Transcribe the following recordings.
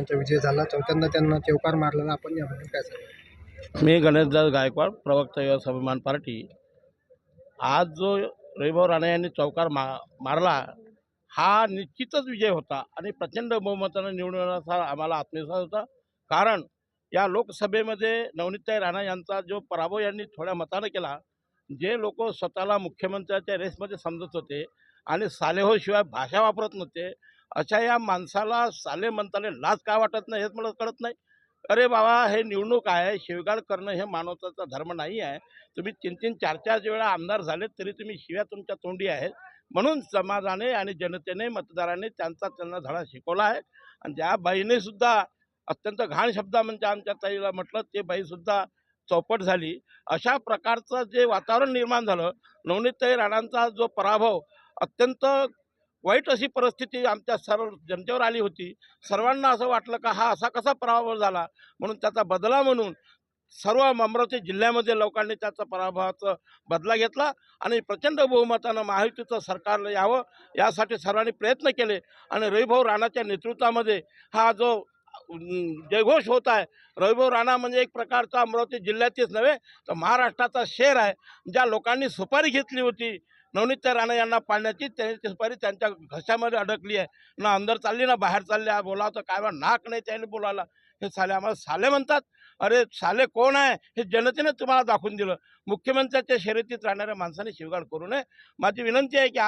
विजय झाला, चौथ्यांदा त्यांना चौकार मारलेला. आपण याबद्दल काय सांगाल? मी गणेशदास गायकवाड, प्रवक्ता युवा स्वाभिमान पार्टी. आज जो रविभाऊ राणे यांनी चौकार मारला हा निश्चितच विजय होता आणि प्रचंड बहुमताने निवडून येण्याचा आम्हाला आत्मविश्वास होता. कारण या लोकसभेमध्ये नवनीतताई राणा यांचा जो पराभव यांनी थोड्या मताने केला, जे लोक स्वतःला मुख्यमंत्र्याच्या रेसमध्ये समजत होते आणि सालेहो शिवाय भाषा वापरत नव्हते, अशा या माणसाला साले म्हणताना लाज का वाटत नाही हेच मला कळत नाही. अरे बाबा, हे निवडणूक आहे, शिवगाळ करणं हे मानवताचा धर्म नाही आहे. तुम्ही 3-3, 4-4 वेळा आमदार झालेत तरी तुम्ही शिव्या तुमच्या तोंडी आहेत. म्हणून समाजाने आणि जनतेने मतदारांनी त्यांना धडा शिकवला आहे. आणि त्या बाईने सुद्धा अत्यंत घाण शब्दामध्ये आमच्या ताईला म्हटलं, ते बाईसुद्धा चौपट झाली. अशा प्रकारचं जे वातावरण निर्माण झालं, नवनीतताई राणांचा जो पराभव, अत्यंत वाईट अशी परिस्थिती आमच्या सर्व जनतेवर आली होती. सर्वांना असं वाटलं का हा असा कसा पराभव झाला, म्हणून त्याचा बदला म्हणून सर्व अमरावती जिल्ह्यामध्ये लोकांनी त्याचा पराभवाचा बदला घेतला आणि प्रचंड बहुमतानं महायुतीचं सरकार यावं यासाठी सर्वांनी प्रयत्न केले. आणि रविभाऊ राणाच्या नेतृत्वामध्ये हा जो जयघोष होत आहे, रविभाऊ राणा म्हणजे एक प्रकारचा अमरावती जिल्ह्याचीच नव्हे तर महाराष्ट्राचा शेर आहे. ज्या लोकांनी सुपारी घेतली होती नवनीतताई राणा यांना पाळण्याची, त्यांची सुपारी त्यांच्या घशामध्ये अडकली आहे. ना अंदर चालली ना बाहेर चालली. बोलावं तर काय नाक नाही त्याने बोलायला. हे साले आम्हाला साले म्हणतात. अरे साले कोण आहे हे जनतेने तुम्हाला दाखवून दिलं. मुख्यमंत्र्याच्या शर्यतीत राहणाऱ्या माणसाने शिवगाळ करू नये. माझी विनंती आहे की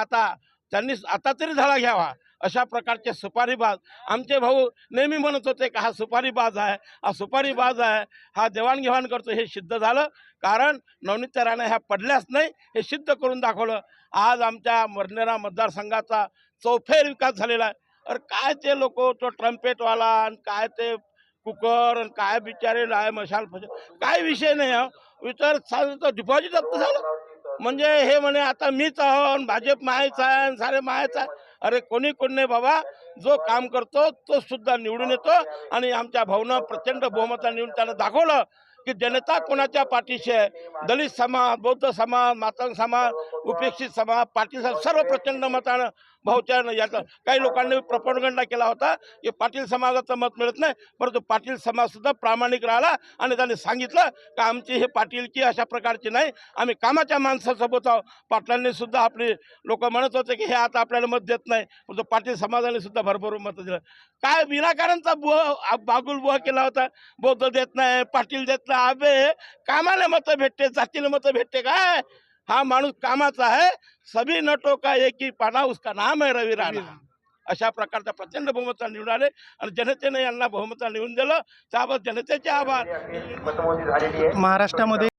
त्यांनी आता तरी धडा घ्यावा. अशा प्रकारचे सुपारीबाज आमचे भाऊ नेहमी म्हणत होते की हा सुपारीबाज आहे, हा सुपारीबाज आहे, हा देवाणघेवाण करतो. हे सिद्ध झालं. कारण नवनीतताई राणे ह्या पडल्याच नाही, हे सिद्ध करून दाखवलं. आज आमच्या मरनेरा मतदारसंघाचा चौफेर विकास झालेला आहे. अरे काय ते लोक तो ट्रम्पेटवाला आणि काय ते कुकर आणि काय बिचारे लाय मशाल काय विषय नाही. विचार डिपॉझिट झालं म्हणजे हे म्हणे आता मीच आहो, भाजप मायच आहे, सारे मायच आहे. अरे कोणी नाही बाबा. जो काम करतो तो सुद्धा निवडून येतो. आणि आमच्या भाऊनं प्रचंड बहुमताने निवडून त्यानं दाखवलं की जनता कोणाच्या पाठीशी आहे. दलित समाज, बौद्ध समाज, मातंग समाज, उपेक्षित समाज, पाटील समाज सर्व प्रचंड मतानं भाऊच्या याचा. काही लोकांनी प्रोपगंडा केला होता की पाटील समाजाचं मत मिळत नाही, परंतु पाटील समाज सुद्धा प्रामाणिक राहिला आणि त्यांनी सांगितलं की आमची हे पाटीलकी अशा प्रकारची नाही, आम्ही कामाच्या माणसासोबत आहोत. पाटलांनी सुद्धा आपली लोक म्हणत होते की हे आता आपल्याला मत देत नाही, परंतु पाटील समाजाने सुद्धा भरभरून मत दिलं. काय विनाकारणचा बागुल बुवा केला होता. बौद्ध देत नाही, पाटील देत नाही. अबे कामाला मतं भेटते, जातीला मतं भेटते काय? हा माणूस कामाचा आहे. सभी नटो का एक ही पाना, उसका नाम है रवी राणा. अशा प्रकारचा प्रचंड बहुमत निवडून आले आणि जनतेने यांना बहुमत निवडून दिलं. त्याबद्दल जनतेचे आभार. महाराष्ट्रामध्ये